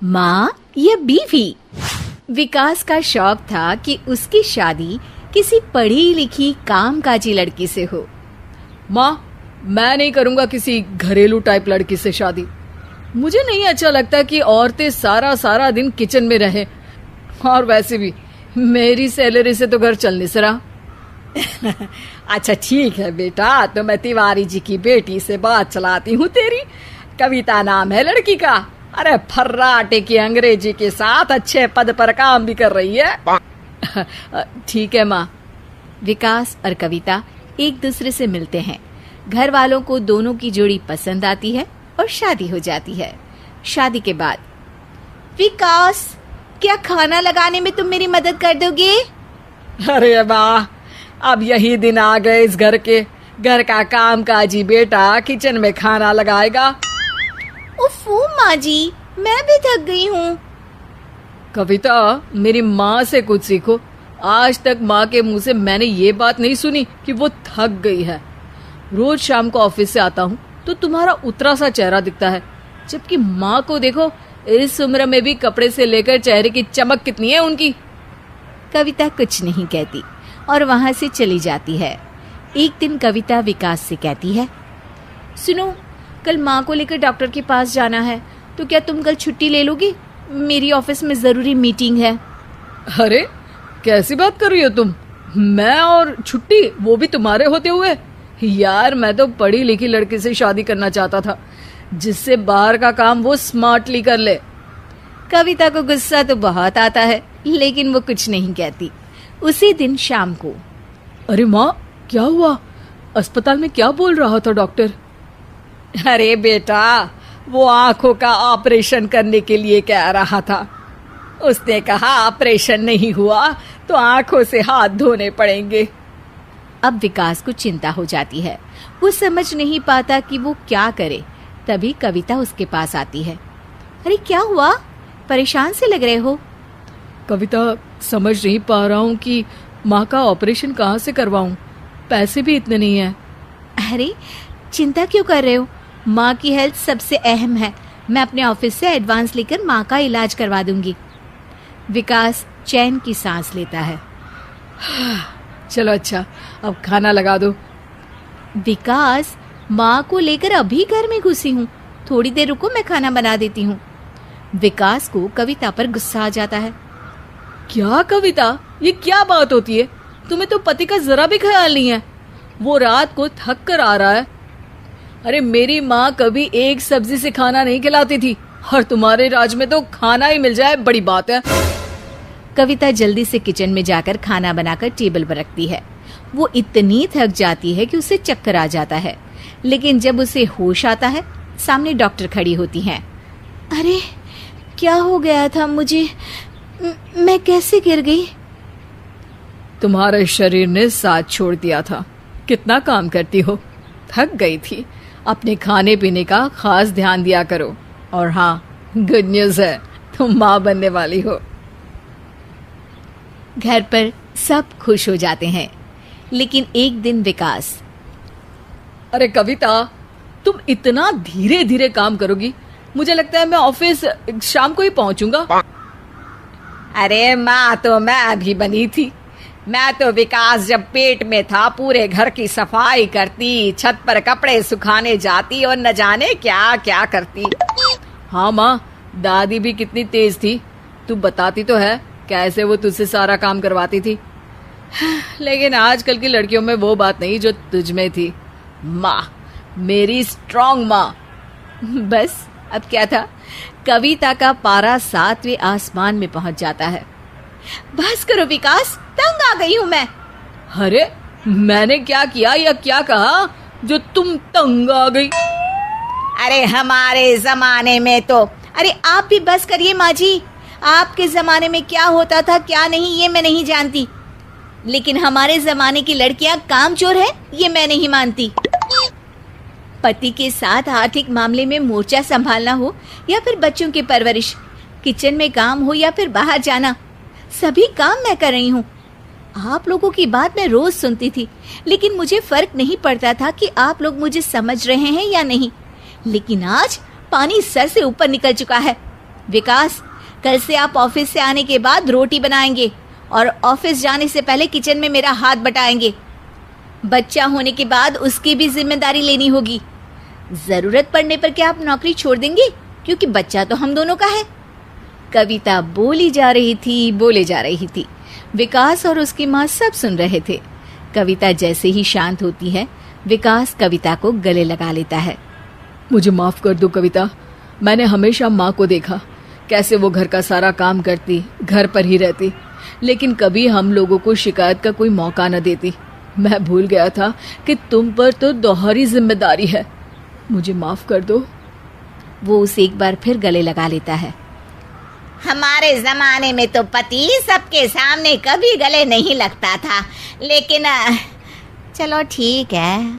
माँ या बीवी। विकास का शौक था कि उसकी शादी किसी पढ़ी लिखी कामकाजी लड़की से हो। माँ, मैं नहीं करूँगा किसी घरेलू टाइप लड़की से शादी। मुझे नहीं अच्छा लगता कि औरतें सारा सारा दिन किचन में रहे, और वैसे भी मेरी सैलरी से तो घर चल नहीं सरा। अच्छा ठीक है बेटा, तो मैं तिवारी जी की बेटी से बात चलाती हूँ तेरी। कविता नाम है लड़की का। अरे फर्राटे की अंग्रेजी के साथ अच्छे पद पर काम भी कर रही है। ठीक है माँ। विकास और कविता एक दूसरे से मिलते हैं। घर वालों को दोनों की जोड़ी पसंद आती है और शादी हो जाती है। शादी के बाद, विकास, क्या खाना लगाने में तुम मेरी मदद कर दोगे? अरे वाह, अब यही दिन आ गए इस घर के। घर का कामकाजी बेटा किचन में खाना लगाएगा। उफ़ू माँ जी, मैं भी थक गई हूँ। कविता, मेरी माँ से कुछ सीखो। आज तक माँ के मुंह से मैंने ये बात नहीं सुनी कि वो थक गई है। रोज शाम को ऑफिस से आता हूँ तो तुम्हारा उतरा सा चेहरा दिखता है, जबकि माँ को देखो, इस उम्र में भी कपड़े से लेकर चेहरे की चमक कितनी है उनकी। कविता कुछ नहीं कहती और वहां से चली जाती है। एक दिन कविता विकास से कहती है, सुनो, कल माँ को लेकर डॉक्टर के पास जाना है, तो क्या तुम कल छुट्टी ले लोगी? मेरी ऑफिस में जरूरी मीटिंग है। अरे कैसी बात कर रही हो तुम? मैं और छुट्टी, वो भी तुम्हारे होते हुए? यार, मैं तो पढ़ी लिखी लड़की से शादी करना चाहता था, जिससे बाहर का काम वो स्मार्टली कर ले। कविता को गुस्सा तो बहुत आता है, लेकिन वो कुछ नहीं कहती। उसी दिन शाम को, अरे माँ, क्या हुआ? अस्पताल में क्या बोल रहा था डॉक्टर? अरे बेटा, वो आंखों का ऑपरेशन करने के लिए कह रहा था। उसने कहा ऑपरेशन नहीं हुआ तो आंखों से हाथ धोने पड़ेंगे। अब विकास को चिंता हो जाती है। वो समझ नहीं पाता कि वो क्या करे। तभी कविता उसके पास आती है। अरे क्या हुआ? परेशान से लग रहे हो। कविता, समझ नहीं पा रहा हूँ कि माँ का ऑपरेशन कहाँ से करवाऊँ। पैसे भी इतने नहीं है। अरे चिंता क्यों कर रहे हो? माँ की हेल्थ सबसे अहम है। मैं अपने ऑफिस से एडवांस लेकर माँ का इलाज करवा दूंगी। विकास चैन की सांस लेता है। चलो अच्छा, अब खाना लगा दो। विकास, माँ को लेकर अभी घर में घुसी हूँ, थोड़ी देर रुको, मैं खाना बना देती हूँ। विकास को कविता पर गुस्सा आ जाता है। क्या कविता, ये क्या बात होती है? तुम्हें तो पति का जरा भी ख्याल नहीं है। वो रात को थक कर आ रहा है। अरे मेरी माँ कभी एक सब्जी से खाना नहीं खिलाती थी, और तुम्हारे राज में तो खाना ही मिल जाए बड़ी बात है। कविता जल्दी से किचन में जाकर खाना बनाकर टेबल पर रखती है। वो इतनी थक जाती है कि उसे चक्कर आ जाता है, लेकिन जब उसे होश आता है, सामने डॉक्टर खड़ी होती हैं। अरे क्या हो गया था मुझे? मैं कैसे गिर गई? तुम्हारे शरीर ने साथ छोड़ दिया था। कितना काम करती हो, थक गई थी। अपने खाने पीने का खास ध्यान दिया करो। और हाँ, गुड न्यूज़ है, तुम माँ बनने वाली हो। घर पर सब खुश हो जाते हैं, लेकिन एक दिन विकास, अरे कविता, तुम इतना धीरे धीरे काम करोगी, मुझे लगता है मैं ऑफिस शाम को ही पहुंचूंगा। अरे माँ तो मैं भी बनी थी। मैं तो विकास जब पेट में था पूरे घर की सफाई करती, छत पर कपड़े सुखाने जाती और न जाने क्या क्या करती। हाँ माँ, दादी भी कितनी तेज थी। तू बताती तो है कैसे वो तुझसे सारा काम करवाती थी। लेकिन आजकल की लड़कियों में वो बात नहीं जो तुझ में थी। माँ, मेरी स्ट्रॉन्ग माँ। बस अब क्या था, कविता का पारा 7वें आसमान में पहुंच जाता है। बस करो विकास, तंग आ गई हूँ मैं। अरे मैंने क्या किया या क्या कहा जो तुम तंग आ गई? अरे हमारे जमाने में तो, अरे आप भी बस करिए माँ जी। आपके जमाने में क्या होता था क्या नहीं ये मैं नहीं जानती, लेकिन हमारे जमाने की लड़कियां कामचोर है ये मैं नहीं मानती। पति के साथ आर्थिक मामले में मोर्चा संभालना हो या फिर बच्चों की परवरिश, किचन में काम हो या फिर बाहर जाना, सभी काम मैं कर रही हूँ। आप लोगों की बात मैं रोज सुनती थी, लेकिन मुझे फर्क नहीं पड़ता था कि आप लोग मुझे समझ रहे हैं या नहीं। लेकिन आज पानी सर से ऊपर निकल चुका है। विकास, कल से आप ऑफिस से आने के बाद रोटी बनाएंगे और ऑफिस जाने से पहले किचन में मेरा हाथ बटाएंगे। बच्चा होने के बाद उसकी भी जिम्मेदारी लेनी होगी। जरूरत पड़ने पर क्या आप नौकरी छोड़ देंगे? क्योंकि बच्चा तो हम दोनों का है। कविता बोले जा रही थी। विकास और उसकी माँ सब सुन रहे थे। कविता जैसे ही शांत होती है, विकास कविता को गले लगा लेता है। मुझे माफ कर दो कविता, मैंने हमेशा माँ को देखा कैसे वो घर का सारा काम करती, घर पर ही रहती, लेकिन कभी हम लोगों को शिकायत का कोई मौका न देती। मैं भूल गया था कि तुम पर तो दोहरी जिम्मेदारी है, मुझे माफ कर दो। वो उसे एक बार फिर गले लगा लेता है। हमारे जमाने में तो पति सबके सामने कभी गले नहीं लगता था, लेकिन चलो ठीक है।